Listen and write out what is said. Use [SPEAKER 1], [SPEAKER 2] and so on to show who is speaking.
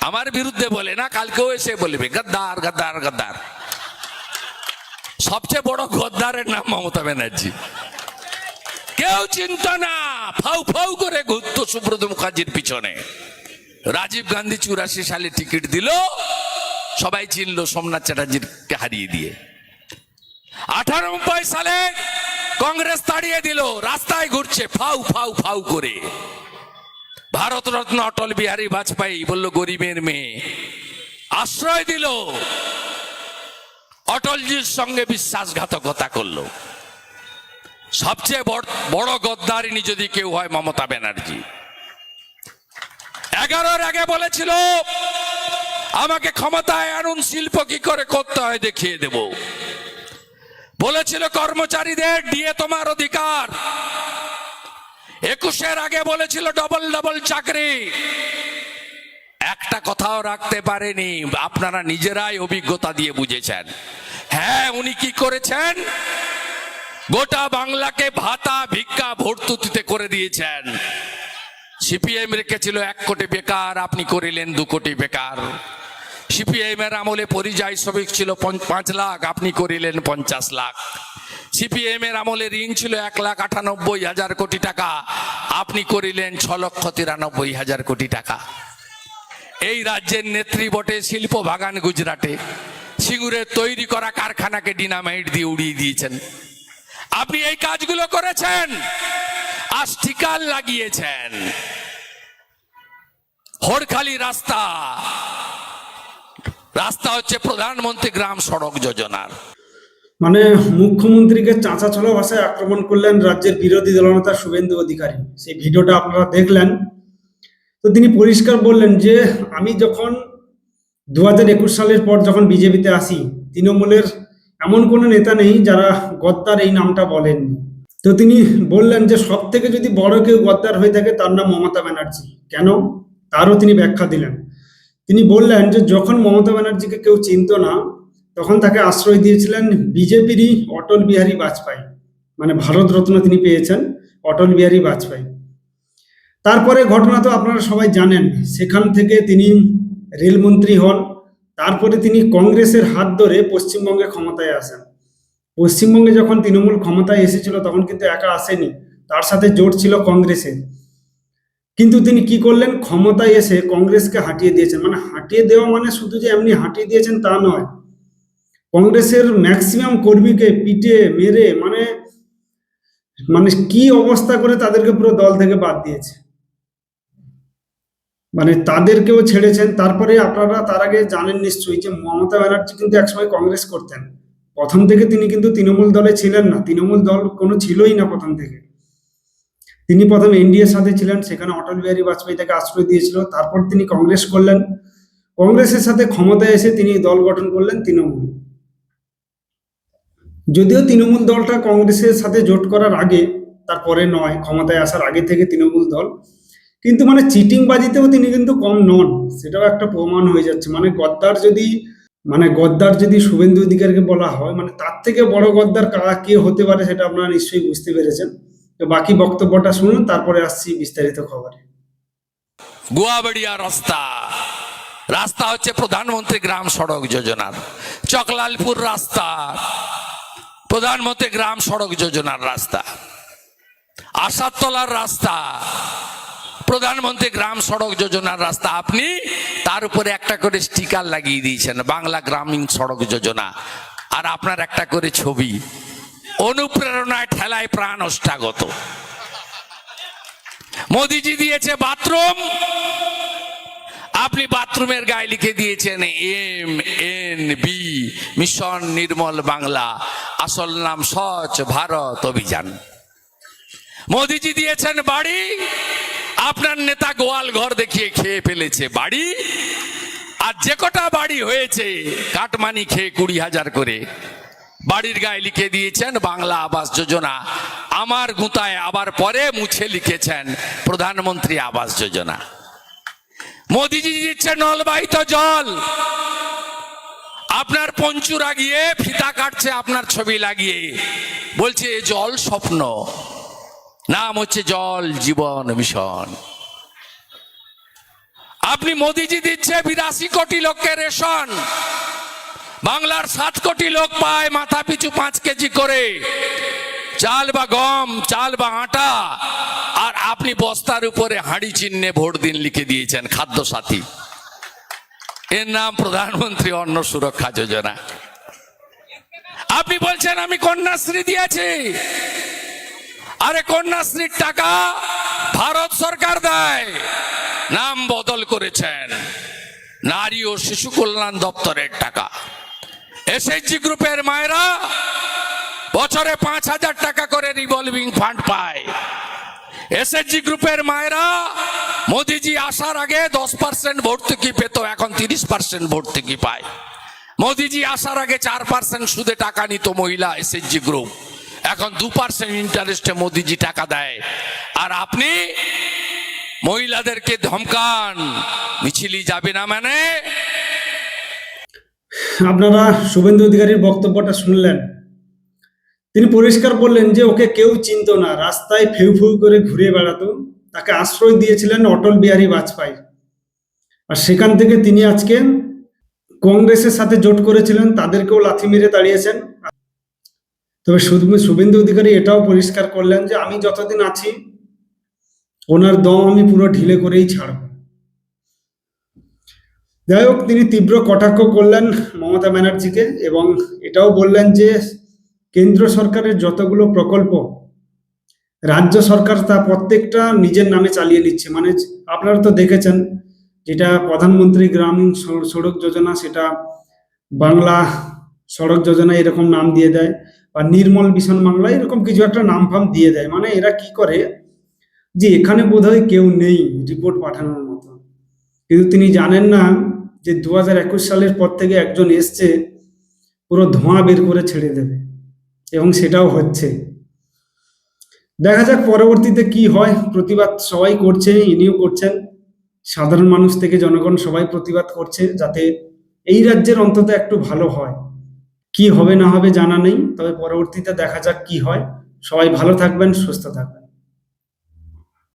[SPEAKER 1] আমার বিরুদ্ধে বলে না, কালকেও এসে বলবে গদ্দার গদ্দার গদ্দার। সবচেয়ে বড় গদ্দারের নাম মমতা ব্যানার্জি। কেউ চিন্ত না, ফাউ ফাউ করে ঘুরতো সুব্রত মুখার্জির পিছনে। রাজীব গান্ধী 84 সালে টিকিট দিল, সবাই চিনল সোমনাথ চ্যাটার্জিকে হারিয়ে দিয়ে। 98 সালে কংগ্রেস তাড়িয়ে দিল, রাস্তায় ঘুরছে ফাউ ফাউ ফাউ করে। ভারতরত্ন অটল বিহারী বাজপেয়ী বলল গরিবের মেয়ে, আশ্রয় দিল, অটলজির সঙ্গে বিশ্বাসঘাতকতা করলো। সবচেয়ে বড় গদ্দারিনী যদি কেউ হয় মমতা ব্যানার্জি। 11-র আগে বলেছিল আমাকে ক্ষমতায় আনুন, শিল্প কি করে করতে হয় দেখিয়ে দেব। বলেছিল কর্মচারীদের ডিএ তোমার অধিকার। 21-এর আগে বলেছিল ডবল ডবল চাকরি। একটা কথাও রাখতে পারেনি। আপনারা নিজেরাই অভিজ্ঞতা দিয়ে বুঝেছেন। হ্যাঁ, উনি কি করেছেন? গোটা বাংলাকে ভাতা ভিক্ষা ভর্তুকিতে করে দিয়েছেন। সিপিএম রেখেছিল 1 কোটি বেকার, আপনি করিলেন 2 কোটি বেকার। সিপিএম এর আমলে পরিযায়ী শ্রমিক ছিল 5 লাখ, আপনি করিলেন 50 লাখ। সিপিএম এর আমলে ঋণ ছিল 1,98,000 কোটি টাকা, আপনি করিলেন 6,93,000 কোটি টাকা। এই রাজ্যের নেত্রী বটে শিল্প বাগান গুজরাটে, সিঙ্গুরের তৈরি করা কারখানাকে ডিনামাইট দিয়ে উড়িয়ে দিয়েছেন। আপনি এই কাজগুলো করেছেন, আস্টিকাল লাগিয়েছেন। হরখালি রাস্তা হচ্ছে প্রধানমন্ত্রী গ্রাম সড়ক যোজনার।
[SPEAKER 2] মানে মুখ্যমন্ত্রীকে চাঁচা ছোলা ভাষায় আক্রমণ করলেন রাজ্যের বিরোধী দলনেতা শুভেন্দু অধিকারী। সেই ভিডিওটা আপনারা দেখলেন। তো তিনি পরিষ্কার বললেন যে আমি যখন 2021 সালের পর যখন বিজেপিতে আসি, তৃণমূলের এমন কোনো নেতা নেই যারা গদ্দার এই নামটা বলেননি। তো তিনি বললেন যে সব থেকে যদি বড় কেউ গদ্দার হয়ে থাকে তার নাম মমতা ব্যানার্জি। কেন, তারও তিনি ব্যাখ্যা দিলেন। তিনি বললেন যে যখন মমতা ব্যানার্জিকে কেউ চিনত না, তখন তাকে আশ্রয় দিয়েছিলেন বিজেপিরই অটল বিহারী বাজপেয়ী। মানে ভারতরত্ন তিনি পেয়েছেন অটল বিহারী বাজপেয়ী। তারপরে ঘটনা তো আপনারা সবাই জানেন, সেখান থেকে তিনি রেলমন্ত্রী হন। তারপরে তিনি কংগ্রেসের হাত ধরে পশ্চিমবঙ্গে ক্ষমতায় আসেন। পশ্চিমবঙ্গে যখন তৃণমূল ক্ষমতায় এসেছিল তখন কিন্তু একা আসেনি, তার সাথে জোট ছিল কংগ্রেসের। কিন্তু তিনি কি করলেন, ক্ষমতায় এসে কংগ্রেসকে হাঁটিয়ে দিয়েছেন। মানে হাঁটিয়ে দেওয়া মানে শুধু যে এমনি হাঁটিয়ে দিয়েছেন তা নয়, কংগ্রেসের ম্যাক্সিমাম কর্মীকে পিটে মেরে মানে কি অবস্থা করে তাদেরকে পুরো দল থেকে বাদ দিয়েছে। মানে তাদেরকেও ছেড়েছেন। তারপরে আপনারা তার আগে জানেন নিশ্চয়ই যে মমতা ব্যানার্জি কিন্তু একসময় কংগ্রেস করতেন। প্রথম থেকে তিনি কিন্তু তৃণমূল দলে ছিলেন না, তৃণমূল দল কোনো ছিলই না প্রথম থেকে। তিনি প্রথম এনডিএর সাথে ছিলেন, সেখানে অটল বিহারী বাজপেয়ী তাকে আশ্রয় দিয়েছিল। তারপর তিনি কংগ্রেস করলেন, কংগ্রেসের সাথে ক্ষমতায় এসে তিনি দল গঠন করলেন তৃণমূল। যদিও তৃণমূল দলটা কংগ্রেসের সাথে জোট করার আগে, তারপরে নয়, ক্ষমতায় আসার আগে থেকে তৃণমূল দল। কিন্তু মানে চিটিংবাজিতেও তিনি কিন্তু কম নন, সেটাও একটা প্রমাণ হয়ে যাচ্ছে। গদ্দার যদি শুভেন্দু অধিকারীকে বলা হয়, মানে তার থেকে বড় গদ্দার কে হতে পারে সেটা আপনারা নিশ্চয়ই বুঝতে পেরেছেন। তো বাকি বক্তব্যটা শুনুন, তারপরে আসছি বিস্তারিত খবরে।
[SPEAKER 1] গুয়াবাড়িয়া রাস্তা হচ্ছে প্রধানমন্ত্রী গ্রাম সড়ক যোজনার। চকলালপুর রাস্তা প্রধানমন্ত্রী গ্রাম সড়ক যোজনার রাস্তা। আশাতলার রাস্তা প্রধানমন্ত্রী গ্রাম সড়ক যোজনার রাস্তা। আপনি তার উপরে একটা করে স্টিকার লাগিয়ে দিয়েছেন, বাংলা গ্রামীণ সড়ক যোজনা, আর আপনার একটা করে ছবি। অনুপ্রেরণায় ঠেলায় প্রাণ অষ্টাগত। মোদিজি দিয়েছে বাথরুম, আপনি বাথরুমের গায়ে লিখে দিয়েছেন MNB, মিশন নির্মল বাংলা, আসল নাম স্বচ্ছ ভারত অভিযান। মোদিজি দিয়েছেন বাড়ি, আপনার নেতা গোয়াল ঘর দেখিয়ে খেয়ে ফেলেছে বাড়ি। আর যে কটা বাড়ি হয়েছে কাটমানি খেয়ে 20,000 করে, বাড়ির গায়ে লিখে দিয়েছেন বাংলা আবাস যোজনা। আমার গুঁতায় আবার পরে মুছে লিখেছেন প্রধানমন্ত্রী আবাস যোজনা। মোদিজি দিচ্ছে নলবাহিত জল, আপনার পঞ্চু লাগিয়ে ফিতা কাটছে আপনার ছবি লাগিয়ে, বলছে জল স্বপ্ন, নাম হচ্ছে জল জীবন মিশন। আপনি মোদিজি দিচ্ছে 82 কোটি লোককে রেশন, বাংলার 7 কোটি লোক পায় মাথা পিছু 5 কেজি করে চাল বা গম, চাল বা আটা, আর আপনি বস্তার উপরে হাঁড়ি চিহ্নে ভোট দিন লিখে দিয়েছেন খাদ্য সাথী। এর নাম প্রধানমন্ত্রী অন্ন সুরক্ষা যোজনা। আপনি বলছেন আমি কন্যাশ্রী দিয়েছি, আরে কন্যাশ্রীর টাকা ভারত সরকার দেয়, নাম বদল করেছেন, নারী ও শিশু কল্যাণ দপ্তরের টাকা। এসএইচজি গ্রুপের মায়েরা বছরে 5,000 টাকা করে রিভলভিং ফান্ড পায়। এসএইচজি গ্রুপের মায়েরা মোদিজি আসার আগে 10% ভর্তুকি পেত, এখন 30% ভর্তুকি পায়। মোদিজি আসার আগে 4% সুদে টাকা নিত মহিলা এসএইচজি গ্রুপ, এখন 2% ইন্টারেস্টে মোদিজি টাকা দেয়। আর আপনি মহিলাদেরকে ধমকান মিছিলি যাবে না মানে।
[SPEAKER 2] আপনারা শুভেন্দু অধিকারীর বক্তব্যটা শুনলেন। তিনি পরিষ্কার বললেন যে ওকে কেউ চিনত না, রাস্তায় ফেউ ফেউ করে ঘুরে বেড়াতো, তাকে আশ্রয় দিয়েছিলেন অটল বিহারী বাজপেয়ী। আর সেখান থেকে তিনি আজকে কংগ্রেসের সাথে জোট করেছিলেন, তাদেরকেও লাথি মেরে তাড়িয়েছেন। তবে শুভেন্দু অধিকারী এটাও পরিষ্কার করলেন যে আমি যতদিন আছি ওনার দম আমি পুরো ঢিলে করেই ছাড়ব। যাই হোক, তিনি তীব্র কটাক্ষ করলেন মমতা ব্যানার্জিকে এবং এটাও বললেন যে কেন্দ্র সরকারের যতগুলো প্রকল্প রাজ্য সরকার তা প্রত্যেকটা নিজের নামে চালিয়ে নিচ্ছে। মানে আপনারা তো দেখেছেন, যেটা প্রধানমন্ত্রী গ্রামীণ সড়ক যোজনা সেটা বাংলা সড়ক যোজনা এরকম নাম দিয়ে দেয়, বা নির্মল মিশন বাংলা এরকম কিছু একটা নাম ফাম দিয়ে দেয়। মানে এরা কি করে যে এখানে বোধহয় কেউ নেই রিপোর্ট পাঠানোর মতো। কিন্তু তিনি জানেন না যে 2021 সালের পর থেকে একজন এসছে পুরো ধোঁয়া বের করে ছেড়ে দেবে, এবং সেটাও হচ্ছে। দেখা যাক পরবর্তীতে কি হয়। প্রতিবাদ সবাই করছে, ইনিও করছেন, সাধারণ মানুষ থেকে জনগণ সবাই প্রতিবাদ করছে যাতে এই রাজ্যের অন্তত একটু ভালো হয়। কি হবে না হবে জানা নেই, তবে পরবর্তীতে দেখা যাক কি হয়। সবাই ভালো থাকবেন, সুস্থ থাকবেন।